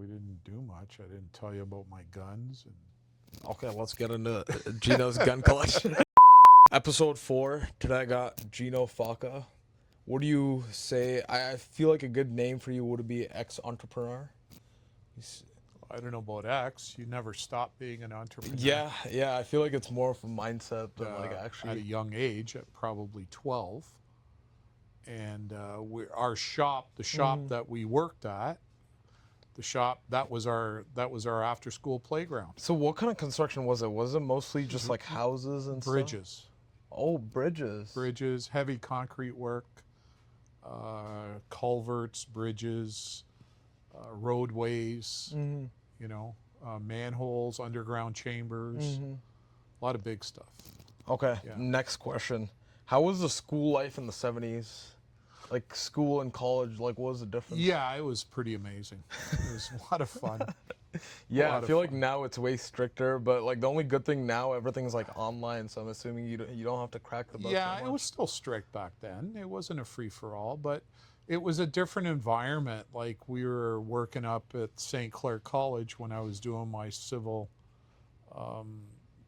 we didn't do much. I didn't tell you about my guns. And Okay, let's get into Gino's gun collection. Episode 4. Today I got Gino Faca. What do you say? I feel like a good name for you would be ex-entrepreneur. I don't know about X. You never stop being an entrepreneur. Yeah. I feel like it's more of a mindset than like At a actually. young age, at probably 12. And our shop, the shop that we worked at, that was our after school playground. So what kind of construction was it? Was it mostly just like houses and Bridges. stuff? Oh, bridges. Bridges, heavy concrete work, culverts, bridges, roadways, manholes, underground chambers, a lot of big stuff. Okay, Yeah. Next question. How was the school life in the 70s? Like school and college, like what was the difference? Yeah, it was pretty amazing. It was a lot of fun. Yeah, I feel like now it's way stricter, but like the only good thing now, everything's like online, so I'm assuming you don't have to crack the bus. Yeah, it was still strict back then. It wasn't a free-for-all, but it was a different environment. Like we were working up at St. Clair College when I was doing my civil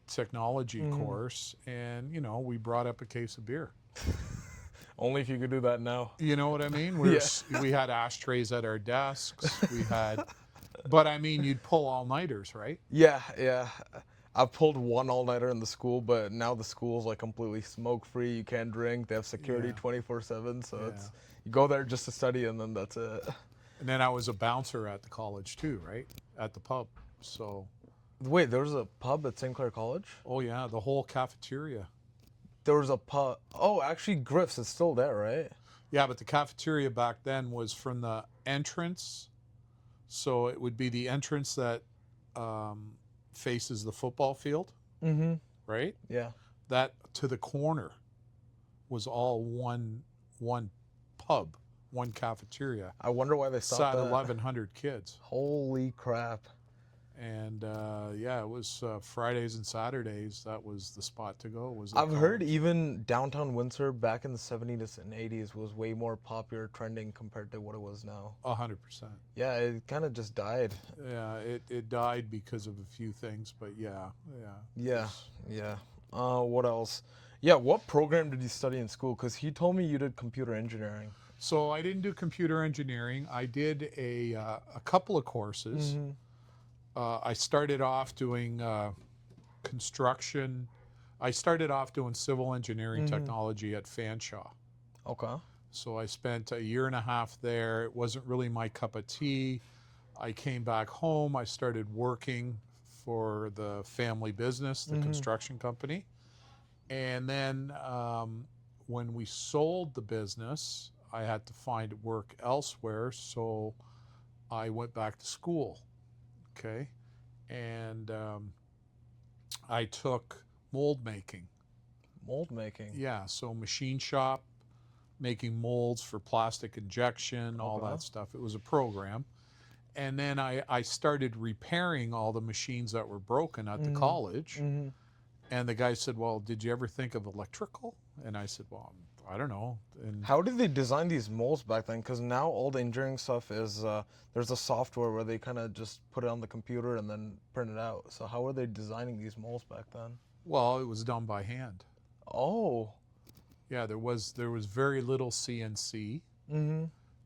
technology course, and we brought up a case of beer. Only if you could do that now. You know what I mean? We had ashtrays at our desks. We had, but I mean, you'd pull all-nighters, right? Yeah. I pulled one all-nighter in the school, but now the school's like completely smoke-free. You can't drink. They have security 24/7, so it's you go there just to study, and then that's it. And then I was a bouncer at the college too, right? At the pub. So. Wait, there was a pub at St. Clair College? Oh yeah, the whole cafeteria. There was a pub. Oh, actually, Griff's is still there, right? Yeah, but the cafeteria back then was from the entrance. So it would be the entrance that faces the football field, right? Yeah. That to the corner was all one pub, one cafeteria. I wonder why they stopped Sat that. 1,100 kids. Holy crap. And it was Fridays and Saturdays. That was the spot to go. I've heard even downtown Windsor back in the 70s and 80s was way more popular trending compared to what it was now. 100%. Yeah, it kind of just died. Yeah, it died because of a few things, but yeah. What else? Yeah, what program did you study in school? Because he told me you did computer engineering. So I didn't do computer engineering. I did a couple of courses. I started off doing construction. I started off doing civil engineering technology at Fanshawe. Okay. So I spent a year and a half there. It wasn't really my cup of tea. I came back home. I started working for the family business, the construction company. And then when we sold the business, I had to find work elsewhere. So I went back to school. Okay, and I took mold making. Mold making? Yeah, so machine shop, making molds for plastic injection, all that stuff. It was a program. And then I started repairing all the machines that were broken at the college. And the guy said, well, did you ever think of electrical? And I said, well, I don't know. And how did they design these molds back then? Because now all the engineering stuff is, there's a software where they kind of just put it on the computer and then print it out. So how were they designing these molds back then? Well, it was done by hand. Oh. Yeah, there was very little CNC.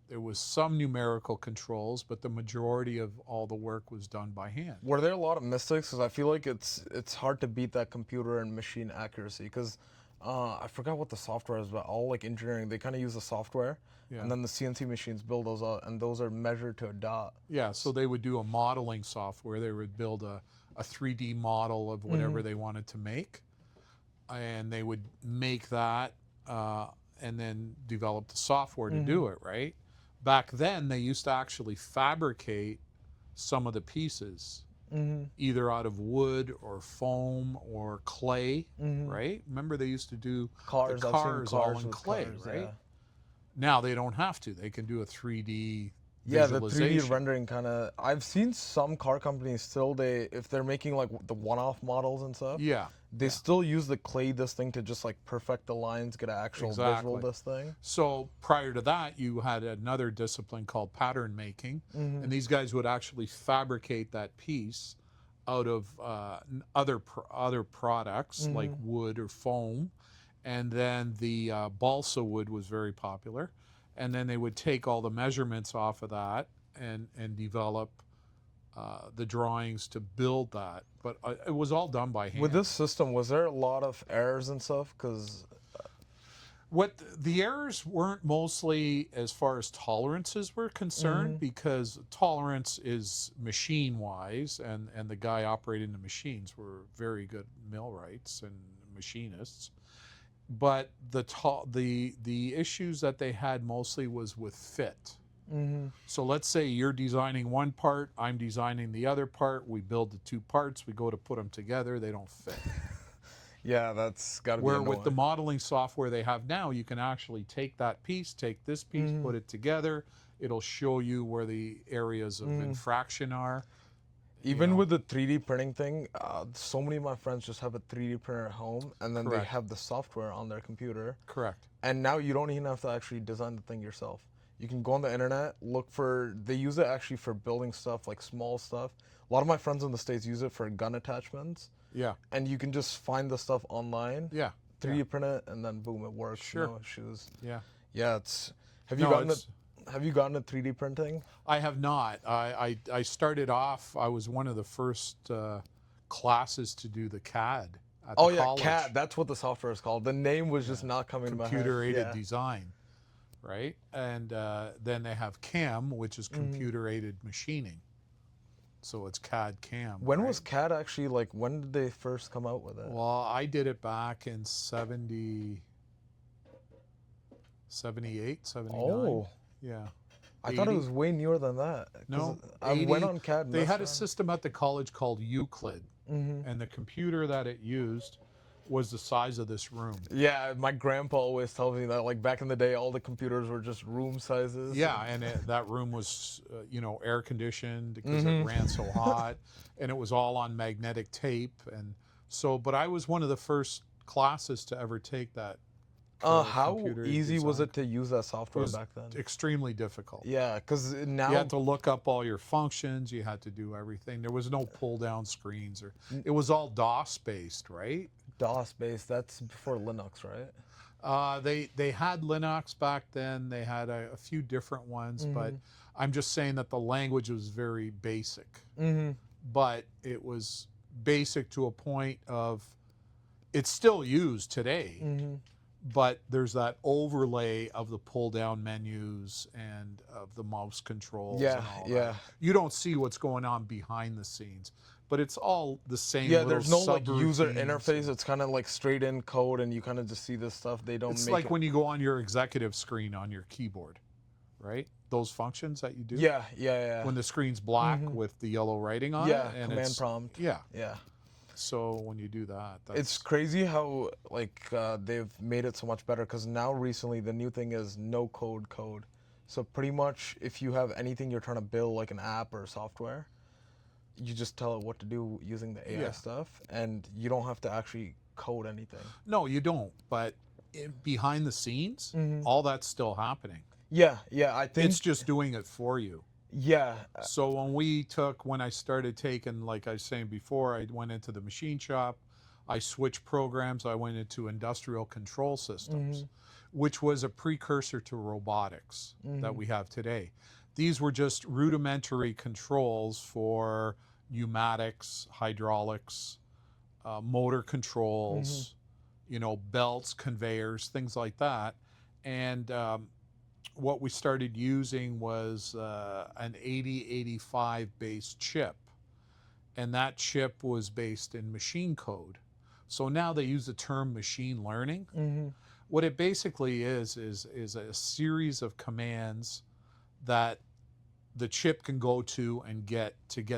There was some numerical controls, but the majority of all the work was done by hand. Were there a lot of mistakes? Because I feel like it's hard to beat that computer and machine accuracy. Because I forgot what the software is, but all like engineering, they kind of use the software, and then the CNC machines build those out, and those are measured to a dot. Yeah, so they would do a modeling software. They would build a 3D model of whatever they wanted to make, and they would make that and then develop the software to do it, right? Back then, they used to actually fabricate some of the pieces, either out of wood or foam or clay, right? Remember, they used to do cars, the cars all in clay, cars, right? Yeah. Now they don't have to. They can do a 3D Yeah, the visualization. 3D rendering kind of. I've seen some car companies still. If they're making like the one-off models and stuff. Yeah. they still use the clay this thing to just like perfect the lines, get an actual visual Exactly. this thing. So prior to that, you had another discipline called pattern making, and these guys would actually fabricate that piece out of other products like wood or foam, and then the balsa wood was very popular, and then they would take all the measurements off of that and develop the drawings to build that. But it was all done by hand. With this system, was there a lot of errors and stuff? Because What the errors weren't mostly as far as tolerances were concerned, because tolerance is machine wise, and the guy operating the machines were very good millwrights and machinists. But the issues that they had mostly was with fit. So let's say you're designing one part, I'm designing the other part. We build the two parts, we go to put them together, they don't fit. yeah, that's got to be Where annoying. with the modeling software they have now, you can actually take that piece, take this piece, put it together. It'll show you where the areas of infraction are. Even with the 3D printing thing, so many of my friends just have a 3D printer at home, and then they Correct. have the software on their computer. Correct. And now you don't even have to actually design the thing yourself. You can go on the internet, look for, they use it actually for building stuff, like small stuff. A lot of my friends in the States use it for gun attachments. Yeah. And you can just find the stuff online, Yeah. 3D print it, and then boom, it works. Sure. No issues. Yeah. Yeah, it's, have No, you gotten it's- have you gotten a 3D printing? I have not. I started off, I was one of the first classes to do the CAD at the Oh yeah, college. CAD, that's what the software is called. The name was just not coming to my head. Computer aided Yeah. design, right? And then they have CAM, which is computer aided machining. So it's CAD CAM. When right? was CAD actually, like, when did they first come out with it? Well, I did it back in 78, 79. Oh, Yeah. I thought it 80. was way newer than that. 'Cause No, I 80. went on CAD. and They messed had a around. system at the college called Euclid, and the computer that it used was the size of this room. Yeah, my grandpa always tells me that, like, back in the day, all the computers were just room sizes. Yeah, and that room was, air conditioned because it ran so hot, and it was all on magnetic tape, and so. But I was one of the first classes to ever take that. How computer easy was design. it to use that It software was back then? extremely difficult. Yeah, because now You had to look up all your functions. You had to do everything. There was no pull down screens, or it was all DOS based, right? DOS based, that's before Linux, right? They had Linux back then. They had a few different ones, but I'm just saying that the language was very basic. But it was basic to a point of it's still used today. But there's that overlay of the pull down menus and of the mouse controls. Yeah, and all yeah. That. You don't see what's going on behind the scenes, but it's all the same. Yeah, little there's no like user subroutines. interface. It's kind of like straight in code, and you kind of just see this stuff. They don't It's make like it. when you go on your executive screen on your keyboard, right? Those functions that you do. Yeah, yeah, yeah. When the screen's black with the yellow writing on Yeah, it. And command it's, prompt. Yeah. Yeah. So when you do that, that's, It's crazy how like they've made it so much better because now recently the new thing is no code code. So pretty much if you have anything you're trying to build like an app or software, you just tell it what to do using the AI Yeah. stuff, and you don't have to actually code anything. no, you don't. But behind the scenes, all that's still happening. Yeah, yeah. I think It's just doing it for you. yeah, So when I started taking, like I was saying before, I went into the machine shop, I switched programs, I went into industrial control systems, which was a precursor to robotics that we have today. These were just rudimentary controls for pneumatics, hydraulics, motor controls, belts, conveyors, things like that. And what we started using was an 8085 based chip, and that chip was based in machine code. So now they use the term machine learning. What it basically is a series of commands that the chip can go to and get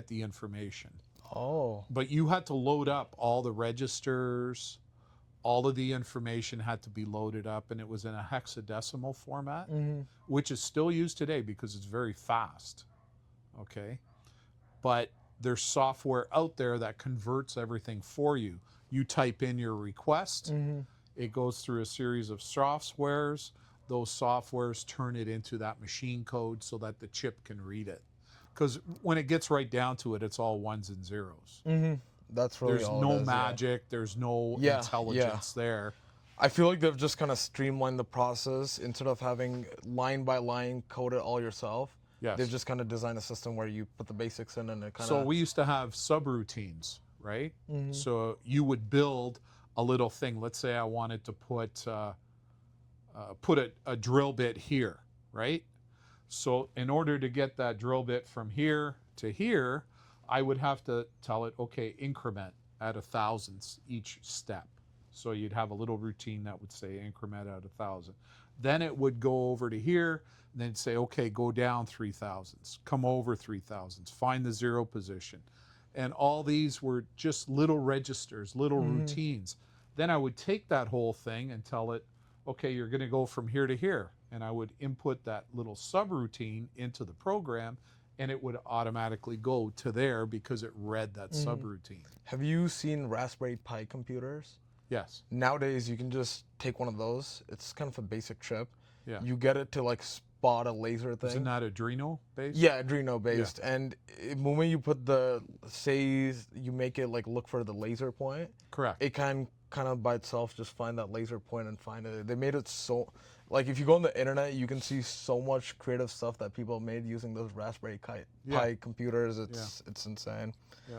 the information. oh, But you had to load up all the registers, all of the information had to be loaded up, and it was in a hexadecimal format, which is still used today because it's very fast. Okay. But there's software out there that converts everything for you. You type in your request. It goes through a series of softwares. Those softwares turn it into that machine code so that the chip can read it. Because when it gets right down to it, it's all ones and zeros. That's really There's all no it is, magic. There's no Yeah, intelligence there. I feel like they've just kind of streamlined the process instead of having line by line code it all yourself. Yes. They've just kind of designed a system where you put the basics in and it kind of. So we used to have subroutines, right? So you would build a little thing. Let's say I wanted to put a drill bit here, right? So in order to get that drill bit from here to here, I would have to tell it, okay, increment at 1,000ths each step. So you'd have a little routine that would say increment at 1,000. Then it would go over to here, and then say, okay, go down 3,000ths, come over 3,000ths, find the zero position. And all these were just little registers, little routines. Then I would take that whole thing and tell it, okay, you're going to go from here to here. And I would input that little subroutine into the program, and it would automatically go to there because it read that subroutine. Have you seen Raspberry Pi computers? Yes. Nowadays, you can just take one of those. It's kind of a basic chip. Yeah. You get it to like spot a laser thing. Isn't that Arduino based? Yeah, Arduino based. And when you put say you make it like look for the laser point, Correct. it can kind of by itself just find that laser point and find it. They made it so, like if you go on the internet, you can see so much creative stuff that people made using those Raspberry Pi computers. It's insane. Yeah.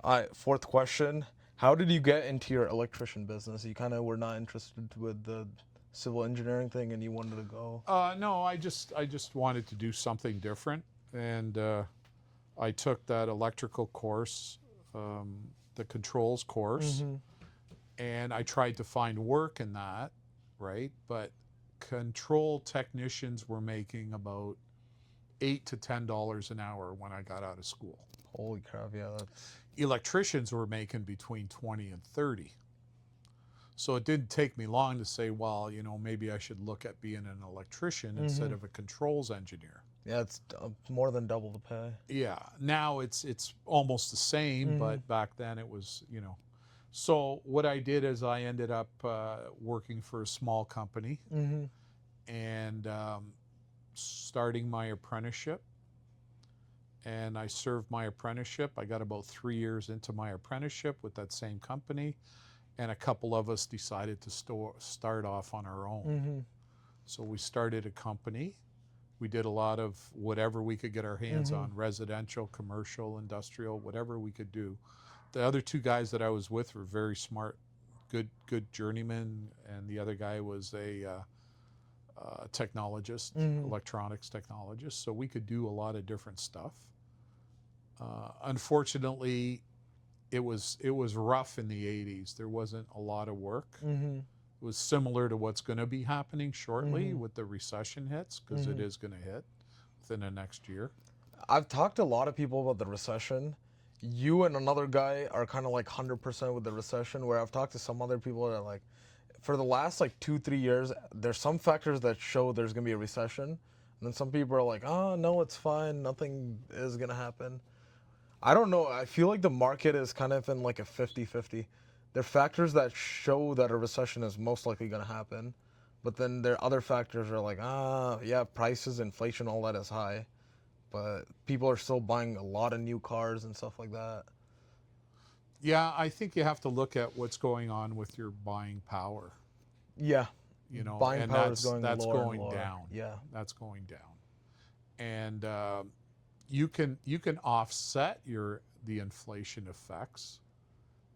All right, fourth question. How did you get into your electrician business? You kind of were not interested with the civil engineering thing and you wanted to go? No, I just wanted to do something different. And I took that electrical course, the controls course, and I tried to find work in that, right? But control technicians were making about $8 to $10 an hour when I got out of school. Holy crap, yeah. That's... Electricians were making between 20 and 30. So it didn't take me long to say, well, you know, maybe I should look at being an electrician instead of a controls engineer. Yeah, it's more than double the pay. Yeah, now it's almost the same, but back then it was, you know. So what I did is I ended up working for a small company and starting my apprenticeship. And I served my apprenticeship. I got about 3 years into my apprenticeship with that same company. And a couple of us decided to start off on our own. So we started a company. We did a lot of whatever we could get our hands on, residential, commercial, industrial, whatever we could do. The other two guys that I was with were very smart, good journeymen, and the other guy was a technologist, electronics technologist. So we could do a lot of different stuff. Unfortunately, it was rough in the 80s. There wasn't a lot of work. It was similar to what's going to be happening shortly with the recession hits, because it is going to hit within the next year. I've talked to a lot of people about the recession. You and another guy are kind of like 100% with the recession, where I've talked to some other people that are like, for the last like 2-3 years, there's some factors that show there's going to be a recession. And then some people are like, oh, no, it's fine. Nothing is going to happen. I don't know. I feel like the market is kind of in like a 50-50. There are factors that show that a recession is most likely going to happen. But then there are other factors that are like, yeah, prices, inflation, all that is high. But people are still buying a lot of new cars and stuff like that. Yeah, I think you have to look at what's going on with your buying power. Yeah. You know, buying and power is going that's lower going and lower. down. Yeah. That's going down. And you can offset the inflation effects,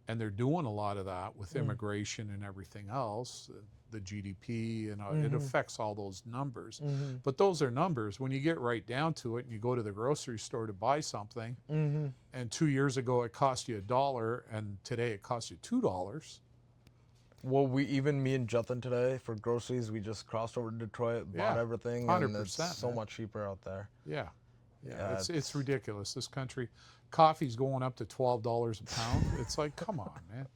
and they're doing a lot of that with immigration and everything else, the GDP, and it affects all those numbers. But those are numbers. When you get right down to it and you go to the grocery store to buy something, and 2 years ago it cost you $1, and today it costs you $2. Well, me and Justin today, for groceries, we just crossed over to Detroit, bought everything, 100%, and it's so much cheaper out there. Yeah. It's ridiculous. This country, coffee's going up to $12 a pound. It's like, come on, man.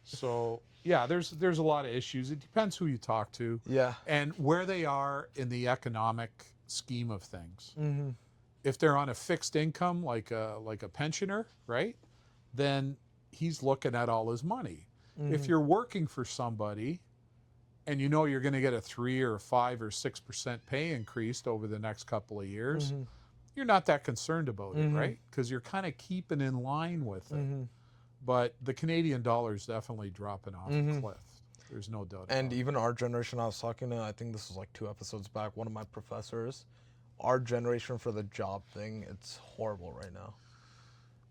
So yeah, there's a lot of issues. It depends who you talk to, and where they are in the economic scheme of things. If they're on a fixed income, like a pensioner, right? Then he's looking at all his money. Mm-hmm. If you're working for somebody and you know you're going to get a 3 or 5 or 6% pay increase over the next couple of years, Mm-hmm. you're not that concerned about Mm-hmm. it, right? Because you're kind of keeping in line with it. Mm-hmm. But the Canadian dollar is definitely dropping off Mm-hmm. a cliff. There's no doubt And about it. even our generation, I was talking to, I think this was like 2 episodes back, one of my professors, our generation for the job thing, it's horrible right now.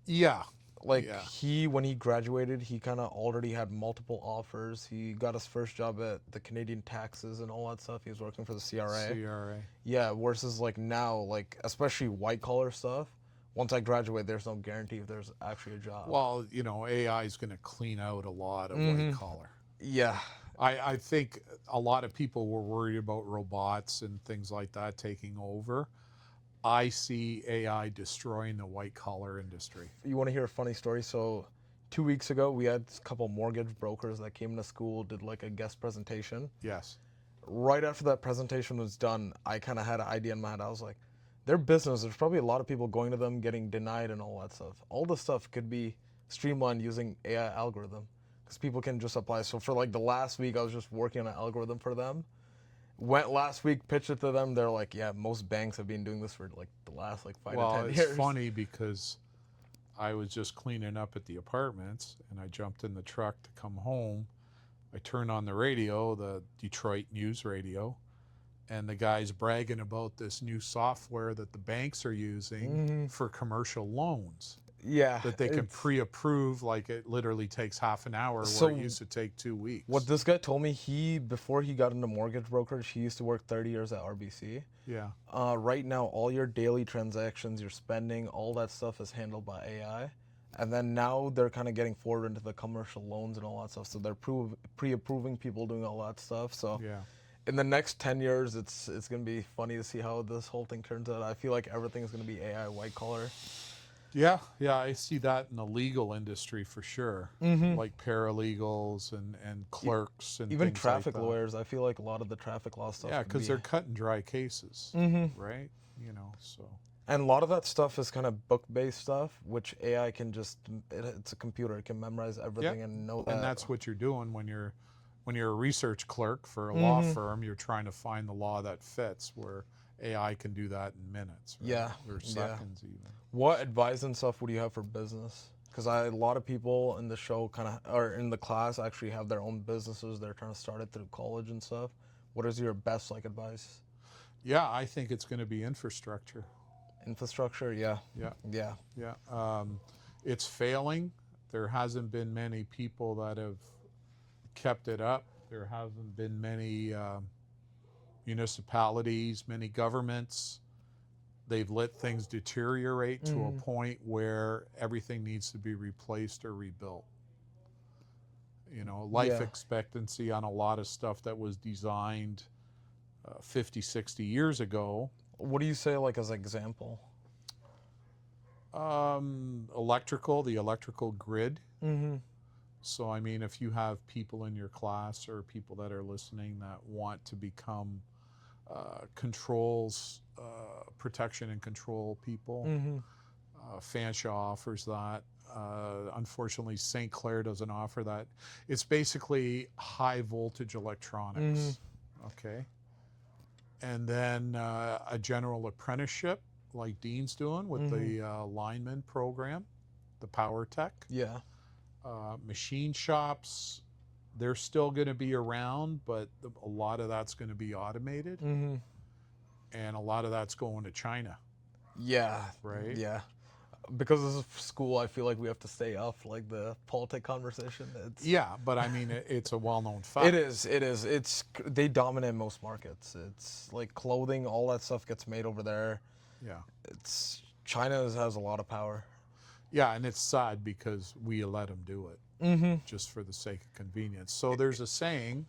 Yeah. Like Yeah. when he graduated, he kind of already had multiple offers. He got his first job at the Canadian taxes and all that stuff. He was working for the CRA. CRA. Yeah, versus like now, like especially white collar stuff. Once I graduate, there's no guarantee if there's actually a job. Well, you know, AI is going to clean out a lot of Mm-hmm. white collar. Yeah. I think a lot of people were worried about robots and things like that taking over. I see AI destroying the white collar industry. You want to hear a funny story? So 2 weeks ago, we had a couple mortgage brokers that came to school, did like a guest presentation. Yes. Right after that presentation was done, I kind of had an idea in my head. I was like, their business, there's probably a lot of people going to them, getting denied and all that stuff. All this stuff could be streamlined using AI algorithm because people can just apply. So for like the last week, I was just working on an algorithm for them. Went last week, pitched it to them. They're like, yeah, most banks have been doing this for like the last like 5 to 10 It's years. funny because I was just cleaning up at the apartments and I jumped in the truck to come home. I turned on the radio, the Detroit news radio, and the guy's bragging about this new software that the banks are using for commercial loans Yeah. that they can it's- pre-approve. Like it literally takes half an hour So where it used to take 2 weeks. What this guy told me, before he got into mortgage brokerage, he used to work 30 years at RBC. Yeah. Right now, all your daily transactions, your spending, all that stuff is handled by AI. And then now they're kind of getting forward into the commercial loans and all that stuff. So they're pre-approving people doing all that stuff. So Yeah. in the next 10 years, it's going to be funny to see how this whole thing turns out. I feel like everything's going to be AI white collar. Yeah, I see that in the legal industry for sure. Like paralegals and clerks and Even things traffic like that. lawyers, I feel like a lot of the traffic law stuff. Yeah, would because be- they're cut and dry cases, right? You know, so And a lot of that stuff is kind of book-based stuff, which AI can just, it's a computer. It can memorize everything and know that. and that's what you're doing when you're a research clerk for a law firm. You're trying to find the law that fits, where AI can do that in minutes, right? Yeah, or yeah. seconds even. What advice and stuff would you have for business? Because a lot of people in the show or in the class actually have their own businesses. They're trying to start it through college and stuff. What is your best advice? Yeah, I think it's going to be infrastructure. Infrastructure, yeah. Yeah. It's failing. There hasn't been many people that have kept it up. There hasn't been many municipalities, many governments. They've let things deteriorate to a point where everything needs to be replaced or rebuilt. You know, life expectancy on a lot of stuff that was designed 50, 60 years ago. What do you say, like, as an example? The electrical grid. So, I mean, if you have people in your class or people that are listening that want to become protection and control people, Fanshawe offers that. Unfortunately, St. Clair doesn't offer that. It's basically high voltage electronics. Okay. And then a general apprenticeship like Dean's doing with the lineman program, the Power Tech. Yeah. Machine shops, they're still going to be around, but a lot of that's going to be automated. And a lot of that's going to China. Yeah. Right? Yeah. Because this is school, I feel like we have to stay off like the politic conversation. Yeah, but I mean, it's a well-known fact. It is. They dominate most markets. It's like clothing, all that stuff gets made over there. Yeah. China has a lot of power. Yeah, and it's sad because we let them do it just for the sake of convenience. So there's a saying,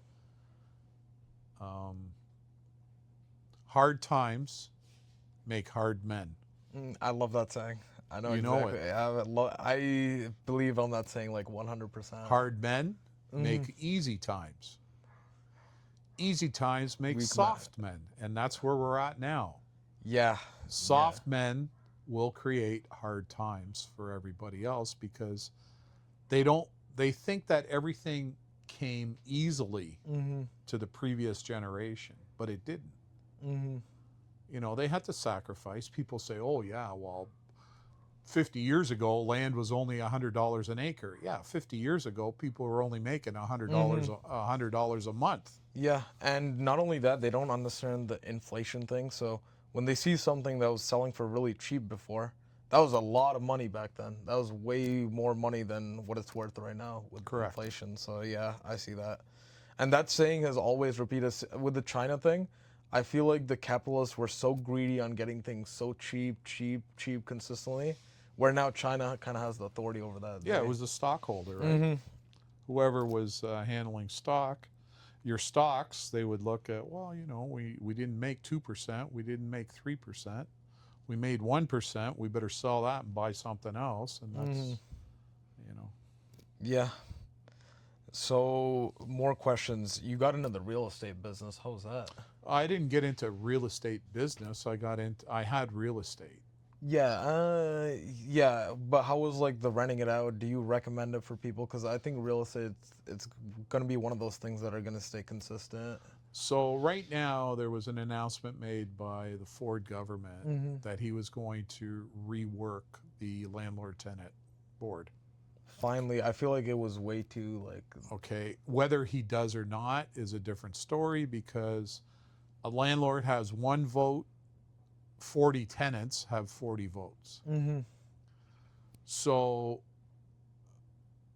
hard times make hard men. I love that saying. I know You know exactly. I believe on that saying like 100%. Hard men make easy times. Easy times make Weak soft men, and that's where we're at now. Yeah. Soft men will create hard times for everybody else because they think that everything came easily Mm-hmm. to the previous generation, but it didn't. Mm-hmm. You know, they had to sacrifice. People say, oh, yeah, well, 50 years ago, land was only $100 an acre. Yeah, 50 years ago, people were only making $100, $100 a month. Yeah, and not only that, they don't understand the inflation thing. So when they see something that was selling for really cheap before, that was a lot of money back then. That was way more money than what it's worth right now with Correct. inflation. So yeah, I see that. And that saying has always repeated with the China thing. I feel like the capitalists were so greedy on getting things so cheap, cheap, cheap consistently, where now China kind of has the authority over that. Yeah, it was the stockholder, right? Mm-hmm. Whoever was handling stock, your stocks, they would look at, well, you know, we didn't make 2%, we didn't make 3%, we made 1%, we better sell that and buy something else. And that's, you know. Yeah. So more questions. You got into the real estate business. How was that? I didn't get into real estate business. I had real estate. Yeah, but how was like the renting it out? Do you recommend it for people? Because I think real estate, it's gonna be one of those things that are gonna stay consistent. So right now there was an announcement made by the Ford government that he was going to rework the landlord-tenant board. Finally, I feel like it was way too like. Okay, whether he does or not is a different story, because a landlord has one vote, 40 tenants have 40 votes. Mm-hmm. So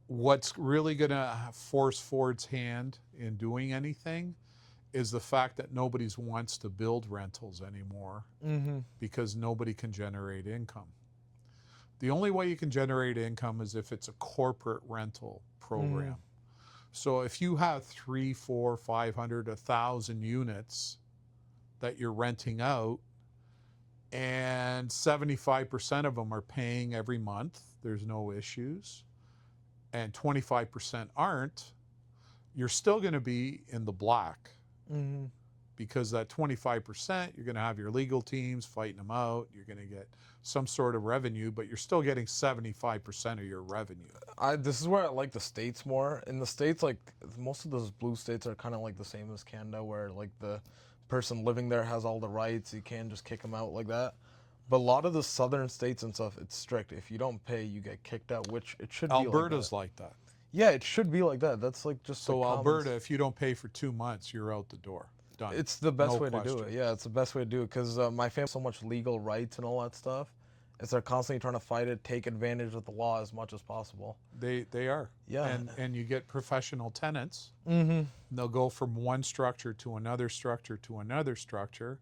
what's really going to force Ford's hand in doing anything is the fact that nobody wants to build rentals anymore Mm-hmm. because nobody can generate income. The only way you can generate income is if it's a corporate rental program. So if you have 300, 400, 500, 1,000 units that you're renting out, and 75% of them are paying every month, there's no issues, and 25% aren't, you're still going to be in the black. Mm-hmm. Because that 25%, you're going to have your legal teams fighting them out. You're going to get some sort of revenue, but you're still getting 75% of your revenue. This is where I like the states more. In the states, like most of those blue states are kind of like the same as Canada, where like the person living there has all the rights. You can't just kick them out like that. But a lot of the southern states and stuff, it's strict. If you don't pay, you get kicked out, which it should be Alberta's like that. like that. Yeah, it should be like that. That's like just So the Alberta, if you don't pay for 2 months, you're out the door. Done. It's the best No way to do question. it. Yeah, it's the best way to do it because my family has so much legal rights and all that stuff. Is they're constantly trying to fight it, take advantage of the law as much as possible. They are. Yeah. And you get professional tenants. Mm-hmm. They'll go from one structure to another structure to another structure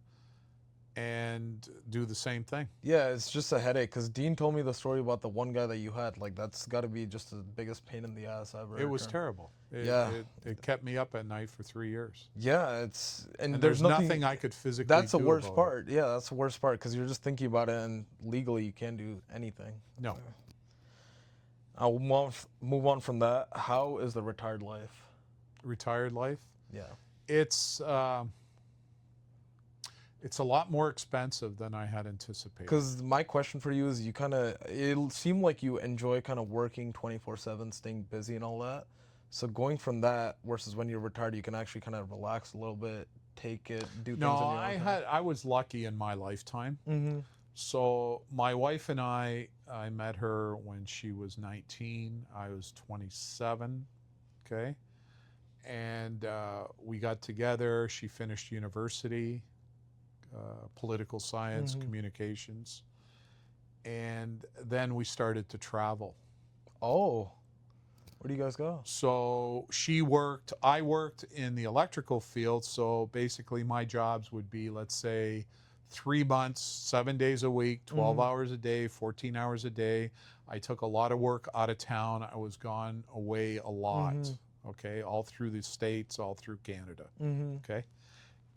and do the same thing. Yeah, it's just a headache because Dean told me the story about the one guy that you had. Like, that's got to be just the biggest pain in the ass ever. It was terrible. It kept me up at night for 3 years. Yeah, And there's nothing I could physically That's the do worst about part. Yeah, that's the worst part because you're just thinking about it and legally you can't do anything. it. No. I'll move on from that. How is the retired life? Retired life? Yeah. It's a lot more expensive than I had anticipated. Because my question for you is, it seemed like you enjoy kind of working 24/7, staying busy and all that. So going from that versus when you're retired, you can actually kind of relax a little bit, take it, do things No, on your own time. I was lucky in my lifetime. Mm-hmm. So my wife and I met her when she was 19. I was 27. Okay. And we got together. She finished university, political science, communications. And then we started to travel. Oh, where do you guys go? So I worked in the electrical field. So basically my jobs would be, let's say, 3 months, 7 days a week, 12 hours a day, 14 hours a day. I took a lot of work out of town. I was gone away a lot. Okay. All through the States, all through Canada. Okay.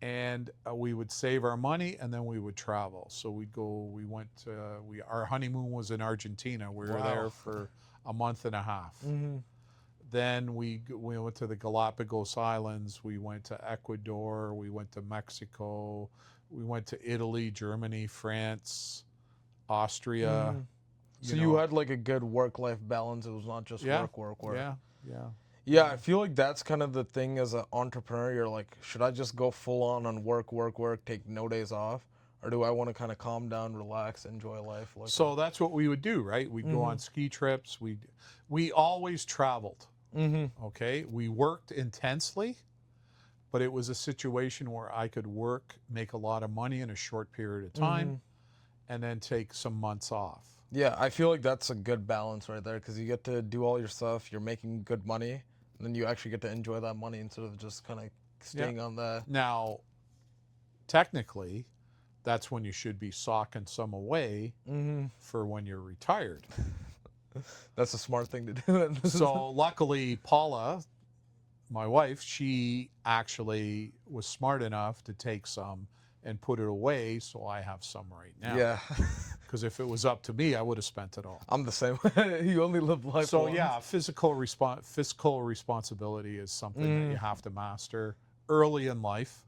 And we would save our money and then we would travel. So our honeymoon was in Argentina. We were there for a month and a half. Then we went to the Galapagos Islands. We went to Ecuador. We went to Mexico. We went to Italy, Germany, France, Austria. So you had like a good work-life balance. It was not just work. Yeah. Yeah, I feel like that's kind of the thing as an entrepreneur. You're like, should I just go full on work, take no days off? Or do I want to kind of calm down, relax, enjoy life? Like, So that's what we would do, right? We'd go on ski trips. We always traveled. Okay, we worked intensely, but it was a situation where I could work, make a lot of money in a short period of time, and then take some months off. yeah, I feel like that's a good balance right there because you get to do all your stuff, you're making good money, and then you actually get to enjoy that money instead of just kind of staying on the. Now, technically, that's when you should be socking some away for when you're retired. That's a smart thing to do. So luckily, Paula, my wife, she actually was smart enough to take some and put it away, so I have some right now. Yeah. Because if it was up to me, I would have spent it all. I'm the same way. You only live life So once. yeah, fiscal responsibility is something that you have to master early in life.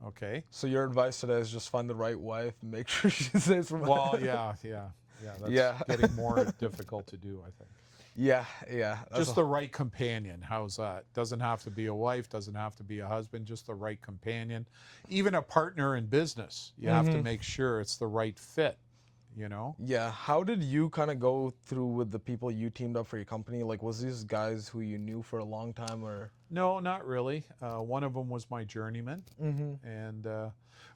Okay. So your advice today is just find the right wife and make sure she stays from. Well, yeah. That's getting more difficult to do, I think. Yeah. Just the right companion. How's that? Doesn't have to be a wife, doesn't have to be a husband, just the right companion. Even a partner in business, you have to make sure it's the right fit, you know? Yeah. How did you kind of go through with the people you teamed up for your company? Like, was these guys who you knew for a long time or? No, not really. One of them was my journeyman. And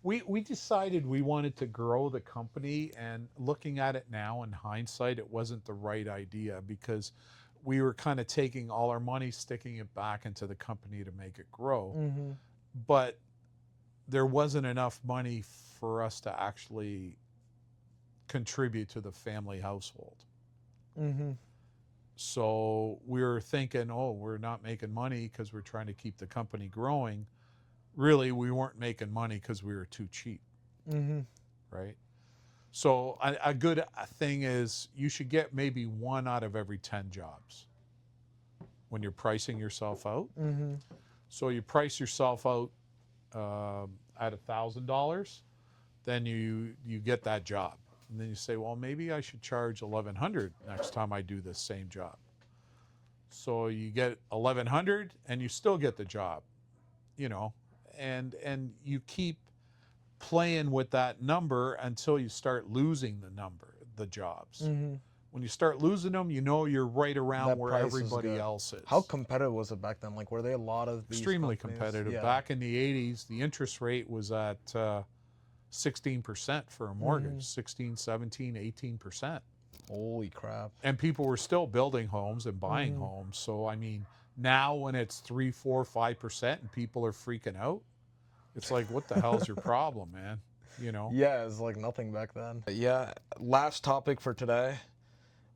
we decided we wanted to grow the company, and looking at it now in hindsight, it wasn't the right idea because we were kind of taking all our money, sticking it back into the company to make it grow. But there wasn't enough money for us to actually contribute to the family household. So we were thinking, oh, we're not making money because we're trying to keep the company growing. Really, we weren't making money because we were too cheap, right? So a good thing is you should get maybe 1 out of every 10 jobs when you're pricing yourself out. So you price yourself out at $1,000, then you get that job. And then you say, well, maybe I should charge $1,100 next time I do this same job. So you get $1,100 and you still get the job, you know, and you keep playing with that number until you start losing the jobs. When you start losing them, you know you're right around That where price is everybody good. else is. How competitive was it back then? Like, were they a lot of these Extremely companies? competitive. Yeah. Back in the 80s, the interest rate was at 16% for a mortgage, 16, 17, 18%. Holy crap. And people were still building homes and buying homes. So, I mean, now when it's 3, 4, 5% and people are freaking out, it's like, what the hell's your problem, man? You know? Yeah, it's like nothing back then. Yeah, last topic for today.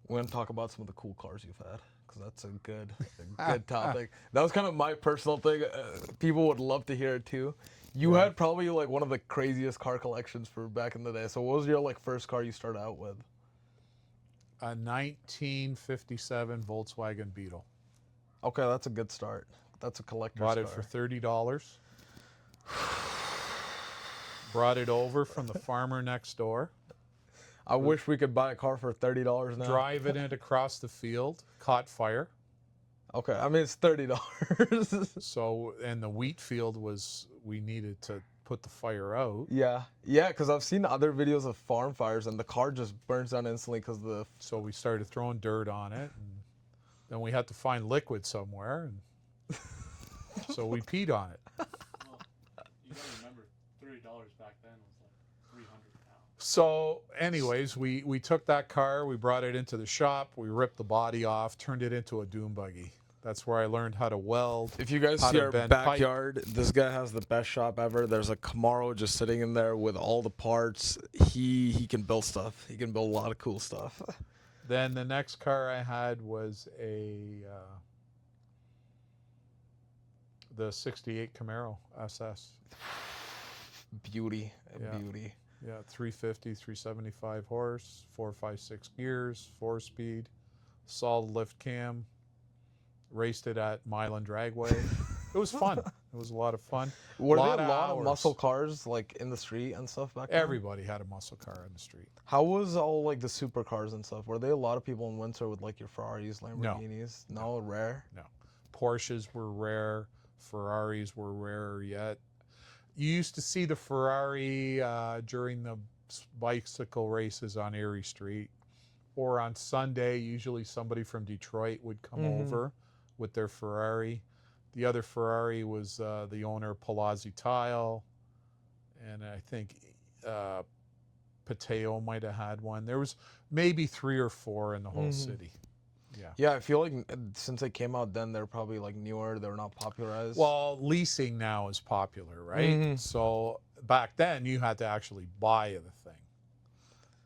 We're going to talk about some of the cool cars you've had, because that's a good topic. That was kind of my personal thing. People would love to hear it too. You had probably like one of the craziest car collections for back in the day. So what was your like first car you started out with? A 1957 Volkswagen Beetle. Okay, that's a good start. That's a collector's Bought it car. for $30. Brought it over from the farmer next door. I wish we could buy a car for $30 now. Driving it across the field, caught fire. Okay, I mean, it's $30. So, and the wheat field was, we needed to put the fire out. Yeah, because I've seen other videos of farm fires and the car just burns down instantly because the. So we started throwing dirt on it, and then we had to find liquid somewhere, and so we peed on it. Well, you gotta remember, $30 back then was like 300 now. So anyways, we took that car, we brought it into the shop, we ripped the body off, turned it into a dune buggy. That's where I learned how to weld. If you guys how see to our bend pipe. backyard, this guy has the best shop ever. There's a Camaro just sitting in there with all the parts. He can build stuff. He can build a lot of cool stuff. Then the next car I had was the 68 Camaro SS. Beauty. Yeah. Beauty. Yeah, 350, 375 horse, 4, 5, 6 gears, 4-speed, solid lift cam. Raced it at Mile and Dragway. It was fun. It It was a lot of fun. Were there Lot a of lot of hours. muscle cars like in the street and stuff back then? Everybody had a muscle car on the street. How was all like the supercars and stuff? Were there a lot of people in Windsor with like your Ferraris, Lamborghinis? No, rare. No. Porsches were rare. Ferraris were rarer yet. You used to see the Ferrari during the bicycle races on Erie Street, or on Sunday, usually somebody from Detroit would come over with their Ferrari. The other Ferrari was the owner, Palazzi Tile, and I think Pateo might have had one. There was maybe 3 or 4 in the whole city. Yeah. Yeah, I feel like since they came out then, they're probably like newer. They're not popularized. Well, leasing now is popular, right? So back then you had to actually buy the thing.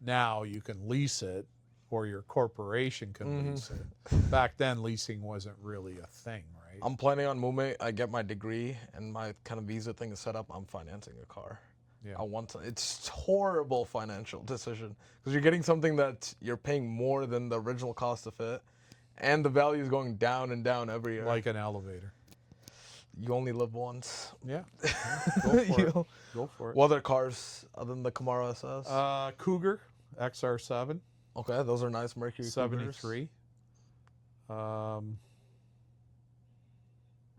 Now you can lease it, or your corporation can lease it. Back then, leasing wasn't really a thing, right? I'm planning on moving. I get my degree and my kind of visa thing is set up. I'm financing a car. Yeah. I want to. It's horrible financial decision because you're getting something that you're paying more than the original cost of it, and the value is going down and down every year. Like an elevator. You only live once. Yeah. Go for it. Go for it. What other cars other than the Camaro SS? Cougar XR7. Okay, those are nice Mercury Cougars. 73.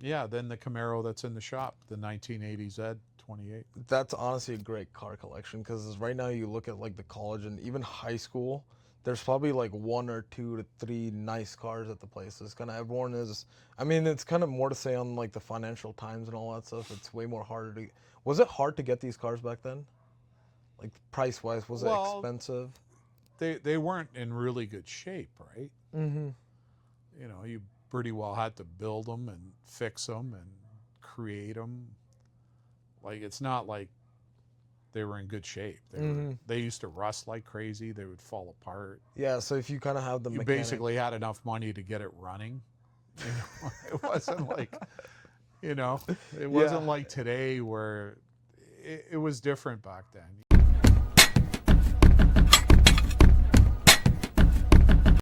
Yeah, then the Camaro that's in the shop, the 1980 Z28. That's honestly a great car collection because right now you look at like the college and even high school, there's probably like 1 or 2 to 3 nice cars at the places. Kind of everyone is. I mean, it's kind of more to say on like the Financial Times and all that stuff. It's way more harder to. Was it hard to get these cars back then? Like price wise, was it expensive? They weren't in really good shape, right? You know, you pretty well had to build them and fix them and create them. Like, it's not like they were in good shape. They used to rust like crazy. They would fall apart. Yeah, so if you kind of have the You mechanic. basically had enough money to get it running. You know, it wasn't like, you know, it wasn't like today where it was different back then.